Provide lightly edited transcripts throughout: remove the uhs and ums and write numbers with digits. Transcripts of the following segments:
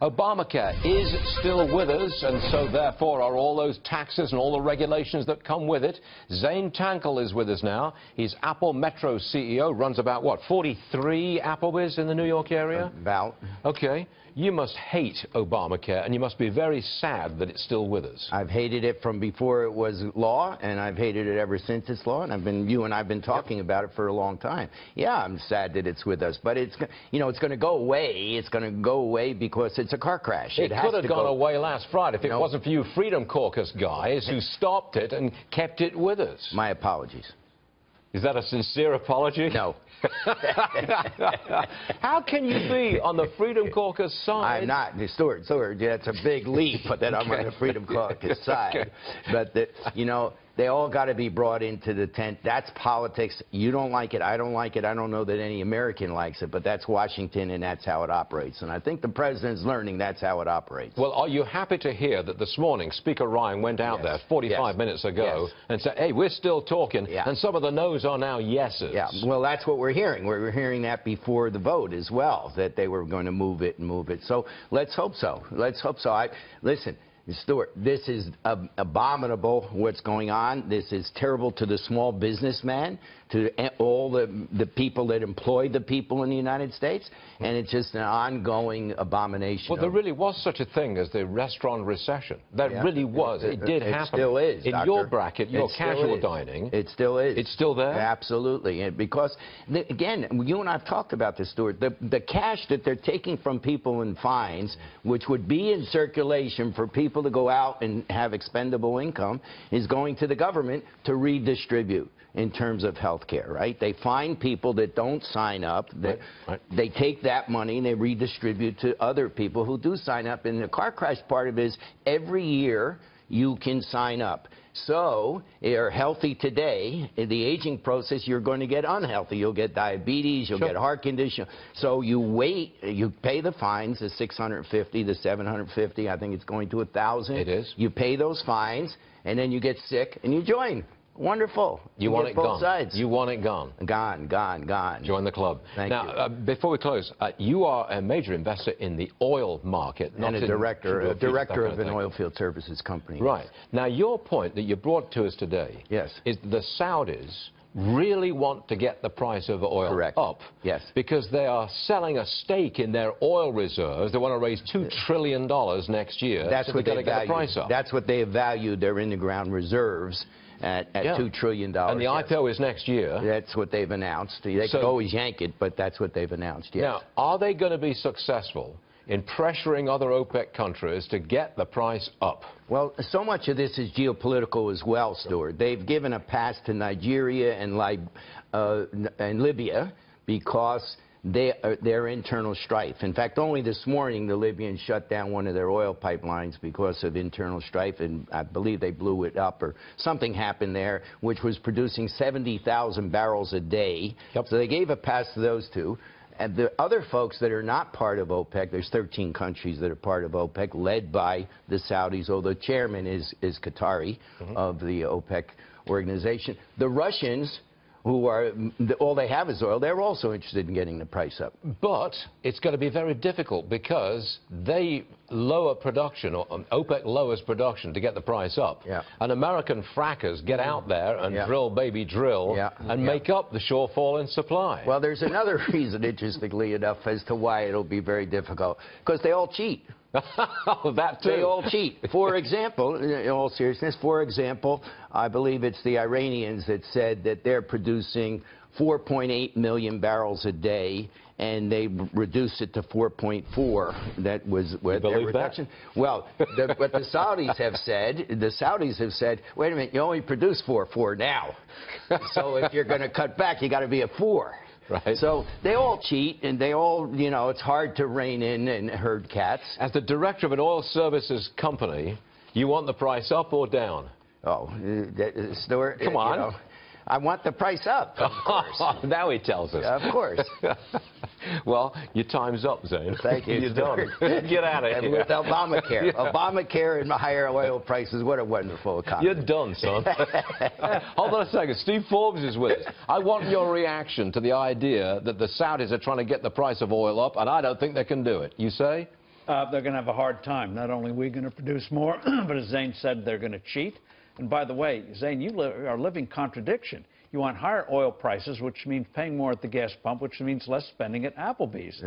Obamacare is still with us, and so therefore are all those taxes and all the regulations that come with it. Zane Tankel is with us now. He's Apple Metro CEO, runs about, what, 43 Applebee's in the New York area? About. Okay. You must hate Obamacare, and you must be very sad that it's still with us. I've hated it from before it was law, and I've hated it ever since it's law, and you and I have been talking about it for a long time. Yeah, I'm sad that it's with us, but it's going to go away. It's going to go away because it's a car crash. It could have gone away last Friday if it wasn't for you Freedom Caucus guys who stopped it and kept it with us. My apologies. Is that a sincere apology? No. How can you be on the Freedom Caucus side? I'm not. Stuart, that's a big leap that I'm on the Freedom Caucus side. But, they all got to be brought into the tent. That's politics. You don't like it. I don't like it. I don't know that any American likes it, but that's Washington, and that's how it operates. And I think the president's learning that's how it operates. Well, are you happy to hear that this morning Speaker Ryan went out there 45 minutes ago and said, hey, we're still talking, and some of the no's are now yeses? Yeah, well, that's what we're hearing. We're hearing that before the vote as well, that they were going to move it and move it. So let's hope so. Let's hope so. Listen. Stuart, this is abominable what's going on. This is terrible to the small businessman, to all the people that employ the people in the United States, and it's just an ongoing abomination. Well, there really was such a thing as the restaurant recession. That really was. It did happen. It still is, in your bracket, your casual dining. It still is. It's still there? Absolutely. And because, again, you and I have talked about this, Stuart, the cash that they're taking from people in fines, which would be in circulation for people to go out and have expendable income, is going to the government to redistribute in terms of health care, right? They find people that don't sign up, they take that money and they redistribute to other people who do sign up. And the car crash part of it is every year you can sign up. So you're healthy today. In the aging process, you're going to get unhealthy. You'll get diabetes. You'll get heart condition. So you wait. You pay the fines, the $650, the $750. I think it's going to $1,000. It is. You pay those fines, and then you get sick, and you join. Wonderful. You want it both gone. Sides. You want it gone. Gone. Join the club. Thank you. Before we close, you are a major investor in the oil market. And a director of an oil field services company. Right. Now, your point that you brought to us today is the Saudis really want to get the price of oil up. Yes. Because they are selling a stake in their oil reserves. They want to raise $2 trillion next year. That's what they get the price up. That's what they have valued their in-the-ground reserves at $2 trillion. And the IPO is next year. That's what they've announced. They could always yank it, but that's what they've announced, yes. Now, are they going to be successful in pressuring other OPEC countries to get the price up? Well, so much of this is geopolitical as well, Stuart. They've given a pass to Nigeria and Libya because their internal strife. In fact, only this morning the Libyans shut down one of their oil pipelines because of internal strife, and I believe they blew it up or something happened there, which was producing 70,000 barrels a day. So they gave a pass to those two. And the other folks that are not part of OPEC, there's 13 countries that are part of OPEC, led by the Saudis, although the chairman is Qatari of the OPEC organization. The Russians, who are, all they have is oil, they're also interested in getting the price up. But it's going to be very difficult because they lower production, or OPEC lowers production to get the price up. And American frackers get out there and drill, baby, drill, and make up the shortfall in supply. Well, there's another reason, interestingly enough, as to why it'll be very difficult, because they all cheat. Oh, that too. They all cheat. For example, in all seriousness, I believe it's the Iranians that said that they're producing 4.8 million barrels a day, and they reduced it to 4.4. That was their reduction. Well, what the Saudis have said, wait a minute, you only produce 4.4 now. So if you're going to cut back, you got to be at 4. Right. So they all cheat, and they all, it's hard to rein in and herd cats. As the director of an oil services company, you want the price up or down? Oh, Stuart, come on. I want the price up, of course. Now he tells us. Of course. Well, your time's up, Zane. Thank you. You're done. Get out of here. And with Obamacare. Obamacare and higher oil prices, what a wonderful economy. You're done, son. Hold on a second. Steve Forbes is with us. I want your reaction to the idea that the Saudis are trying to get the price of oil up, and I don't think they can do it. You say? they're going to have a hard time. Not only are we going to produce more, but as Zane said, they're going to cheat. And by the way, Zane, you are a living contradiction. You want higher oil prices, which means paying more at the gas pump, which means less spending at Applebee's.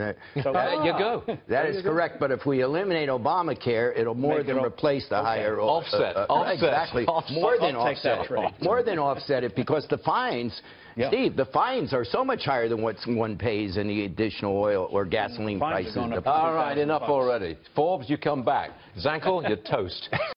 So there you go. That is correct. But if we eliminate Obamacare, it'll more than replace the higher offset. Exactly. More than offset. More than offset it, because the fines, Steve, the fines are so much higher than what one pays in the additional oil or gasoline prices. All right, enough already. Forbes, you come back. Zankel, you're toast.